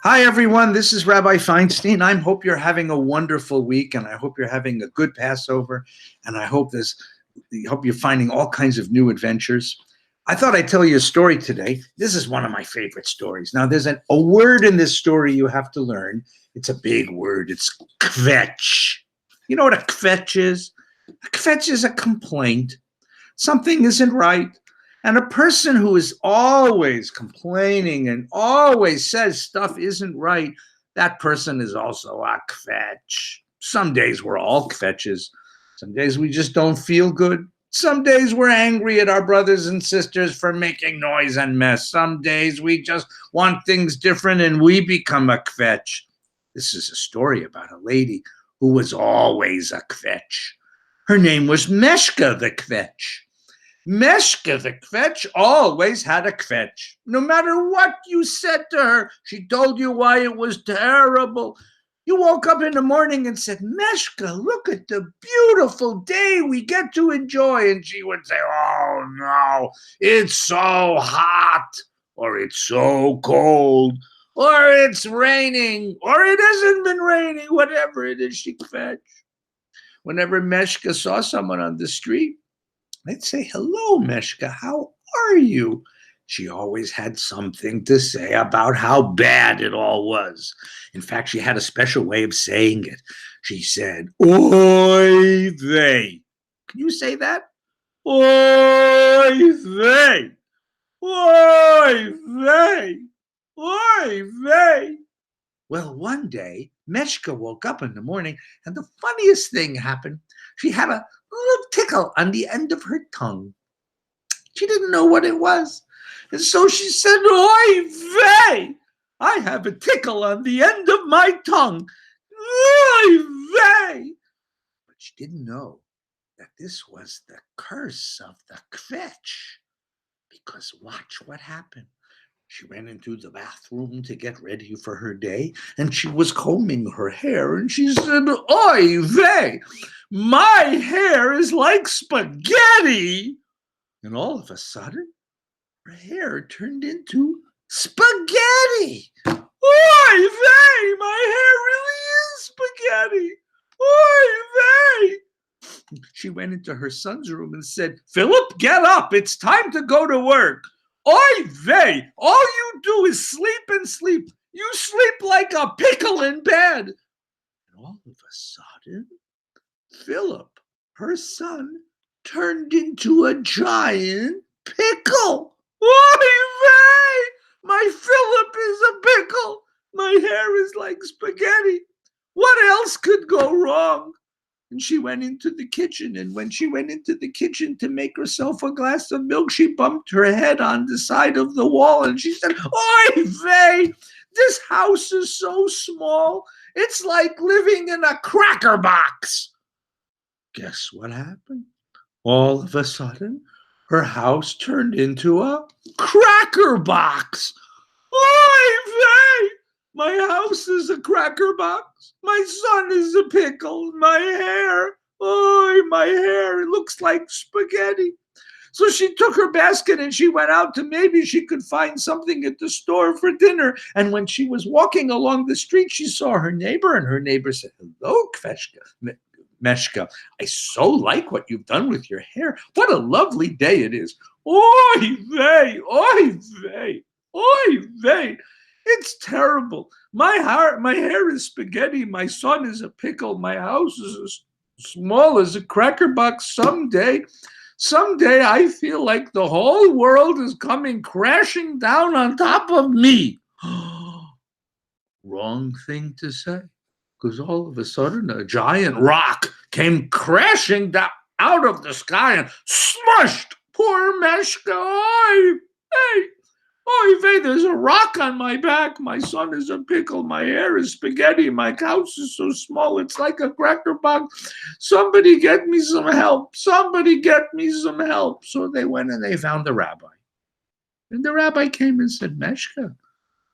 Hi, everyone. This is Rabbi Feinstein. I hope you're having a wonderful week, and I hope you're having a good Passover, and I hope you're finding all kinds of new adventures. I thought I'd tell you a story today. This is one of my favorite stories. Now, there's a word in this story you have to learn. It's a big word. It's kvetch. You know what a kvetch is? A kvetch is a complaint. Something isn't right. And a person who is always complaining and always says stuff isn't right, that person is also a kvetch. Some days we're all kvetches. Some days we just don't feel good. Some days we're angry at our brothers and sisters for making noise and mess. Some days we just want things different and we become a kvetch. This is a story about a lady who was always a kvetch. Her name was Meshka the Kvetch. Meshka the Kvetch always had a kvetch. No matter what you said to her, she told you why it was terrible. You woke up in the morning and said, Meshka, look at the beautiful day we get to enjoy. And she would say, oh no, it's so hot, or it's so cold, or it's raining, or it hasn't been raining, whatever it is, she kvetch. Whenever Meshka saw someone on the street, I'd say, hello, Meshka, how are you? She always had something to say about how bad it all was. In fact, she had a special way of saying it. She said, oy vey. Can you say that? Oy vey. Oy vey. Oy vey. Well, one day, Meshka woke up in the morning, and the funniest thing happened. She had a little tickle on the end of her tongue. She didn't know what it was. And so she said, oy vey, I have a tickle on the end of my tongue. Oy vey. But she didn't know that this was the curse of the kvetch. Because watch what happened. She ran into the bathroom to get ready for her day, and she was combing her hair, and she said, oy vey, my hair is like spaghetti. And all of a sudden, her hair turned into spaghetti. Oy vey, my hair really is spaghetti. Oy vey. She went into her son's room and said, Philip, get up. It's time to go to work. Oy vey, all you do is sleep and sleep. You sleep like a pickle in bed. And all of a sudden, Philip, her son, turned into a giant pickle. Oy vey, my Philip is a pickle. My hair is like spaghetti. What else could go wrong? And she went into the kitchen. And when she went into the kitchen to make herself a glass of milk, she bumped her head on the side of the wall. And she said, oy vey, this house is so small. It's like living in a cracker box. Guess what happened? All of a sudden, her house turned into a cracker box. Oy vey! My house is a cracker box. My son is a pickle. My hair, my hair, it looks like spaghetti. So she took her basket and she went out to maybe she could find something at the store for dinner. And when she was walking along the street, she saw her neighbor, and her neighbor said, hello, Meshka. I so like what you've done with your hair. What a lovely day it is. Oy vey, oy vey, oy vey. It's terrible. My hair is spaghetti. My son is a pickle. My house is as small as a cracker box. Someday I feel like the whole world is coming crashing down on top of me. Wrong thing to say. Because all of a sudden a giant rock came crashing down out of the sky and smushed poor Meshka. Oy, hey. Oy vey, there's a rock on my back. My son is a pickle. My hair is spaghetti. My house is so small, it's like a cracker box. Somebody get me some help. Somebody get me some help. So they went and they found the rabbi. And the rabbi came and said, Meshka,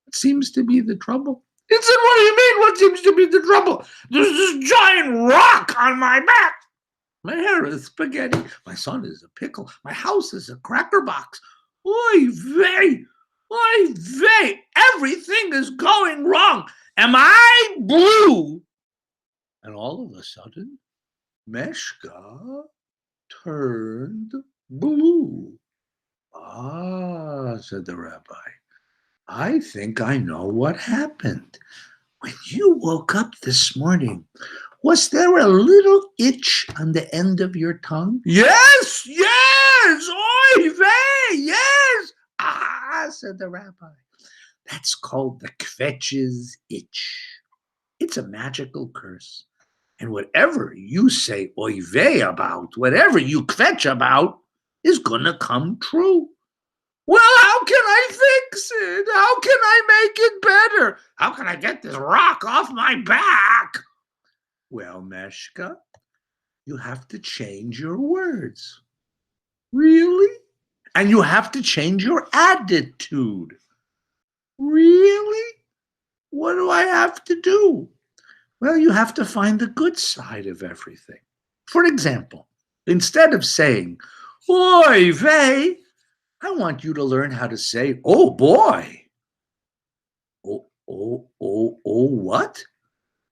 what seems to be the trouble? He said, what do you mean, what seems to be the trouble? There's this giant rock on my back. My hair is spaghetti. My son is a pickle. My house is a cracker box. Oy vey. Oy vey, everything is going wrong. Am I blue? And all of a sudden, Meshka turned blue. Ah, said the rabbi, I think I know what happened. When you woke up this morning, was there a little itch on the end of your tongue? Yes, yes, oy vey, yes. Ah, said the rabbi. That's called the Kvetch's itch. It's a magical curse. And whatever you say oy vey about, whatever you kvetch about, is going to come true. Well, how can I fix it? How can I make it better? How can I get this rock off my back? Well, Meshka, you have to change your words. Really? And you have to change your attitude. Really? What do I have to do? Well, you have to find the good side of everything. For example, instead of saying, oy vey, I want you to learn how to say, oh boy. Oh, what?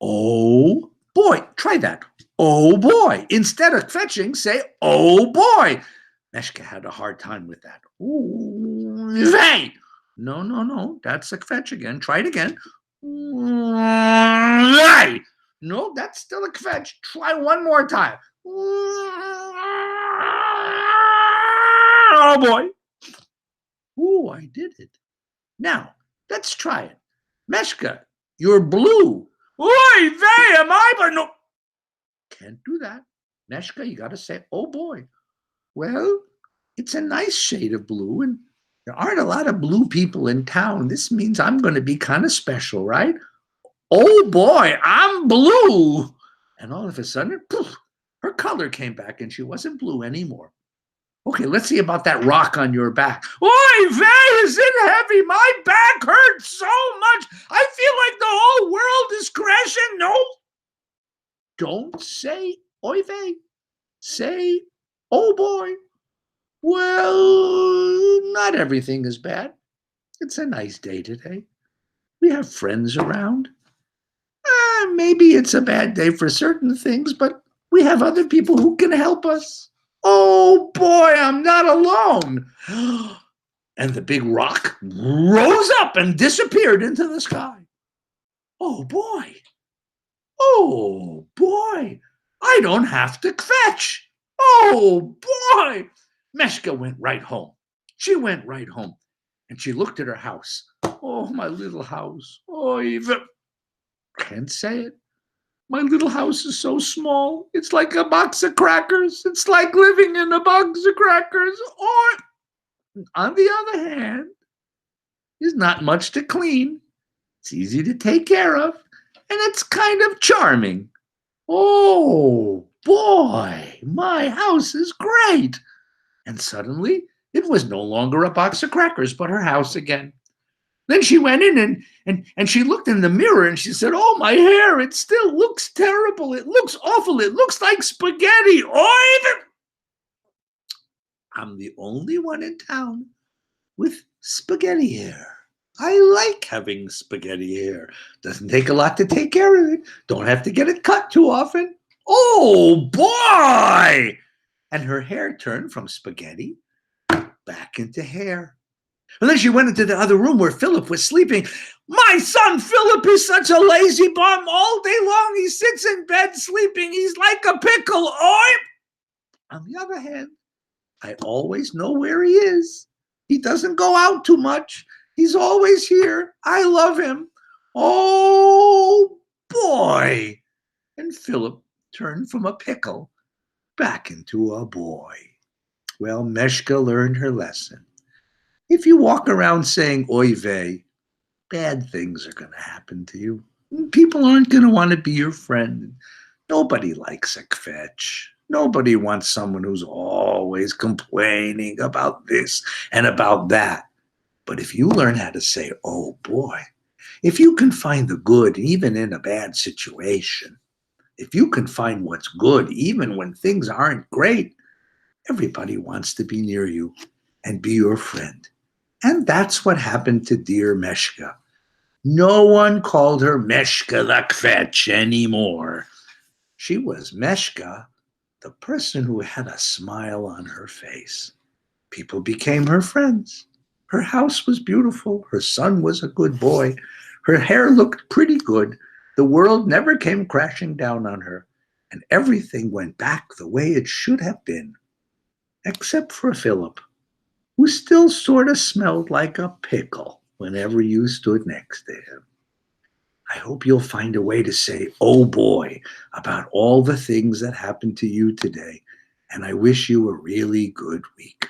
Oh boy. Try that. Oh boy. Instead of fetching, say, oh boy. Meshka had a hard time with that. Ooh, vey. No. That's a fetch again. Try it again. Vey. No, that's still a fetch. Try one more time. Oh boy. Ooh, I did it. Now, let's try it. Meshka, you're blue. Oy vey, am I? But no, can't do that. Meshka, you got to say, oh boy. Well, it's a nice shade of blue, and there aren't a lot of blue people in town. This means I'm going to be kind of special, right? Oh boy, I'm blue. And all of a sudden, poof, her color came back and she wasn't blue anymore. Okay, let's see about that rock on your back. Oy vey, is it heavy? My back hurts so much. I feel like the whole world is crashing. No, don't say oy vey. Say, oh boy. Well, not everything is bad. It's a nice day today. We have friends around. Maybe it's a bad day for certain things, but we have other people who can help us. Oh boy, I'm not alone. And the big rock rose up and disappeared into the sky. Oh boy. Oh boy. I don't have to kvetch. Oh boy. Meshka went right home. She went right home and she looked at her house. Oh, my little house. Oh, even can't say it. My little house is so small. It's like a box of crackers. It's like living in a box of crackers. Or, on the other hand, there's not much to clean. It's easy to take care of. And it's kind of charming. Oh, boy, my house is great. And suddenly, it was no longer a box of crackers, but her house again. Then she went in and she looked in the mirror and she said, oh, my hair, it still looks terrible. It looks awful. It looks like spaghetti. I'm the only one in town with spaghetti hair. I like having spaghetti hair. Doesn't take a lot to take care of it. Don't have to get it cut too often. Oh, boy! And her hair turned from spaghetti back into hair. And then she went into the other room where Philip was sleeping. My son Philip is such a lazy bum. All day long he sits in bed sleeping. He's like a pickle. Oi! On the other hand, I always know where he is. He doesn't go out too much. He's always here. I love him. Oh, boy. And Philip turned from a pickle back into a boy. Well, Meshka learned her lesson. If you walk around saying oy vey, bad things are going to happen to you. People aren't going to want to be your friend. Nobody likes a kvetch. Nobody wants someone who's always complaining about this and about that. But if you learn how to say, oh boy, if you can find the good even in a bad situation, if you can find what's good even when things aren't great, everybody wants to be near you and be your friend. And that's what happened to dear Meshka. No one called her Meshka the Kvetch anymore. She was Meshka, the person who had a smile on her face. People became her friends. Her house was beautiful. Her son was a good boy. Her hair looked pretty good. The world never came crashing down on her, and everything went back the way it should have been, except for Philip, who still sort of smelled like a pickle whenever you stood next to him. I hope you'll find a way to say, oh boy, about all the things that happened to you today. And I wish you a really good week.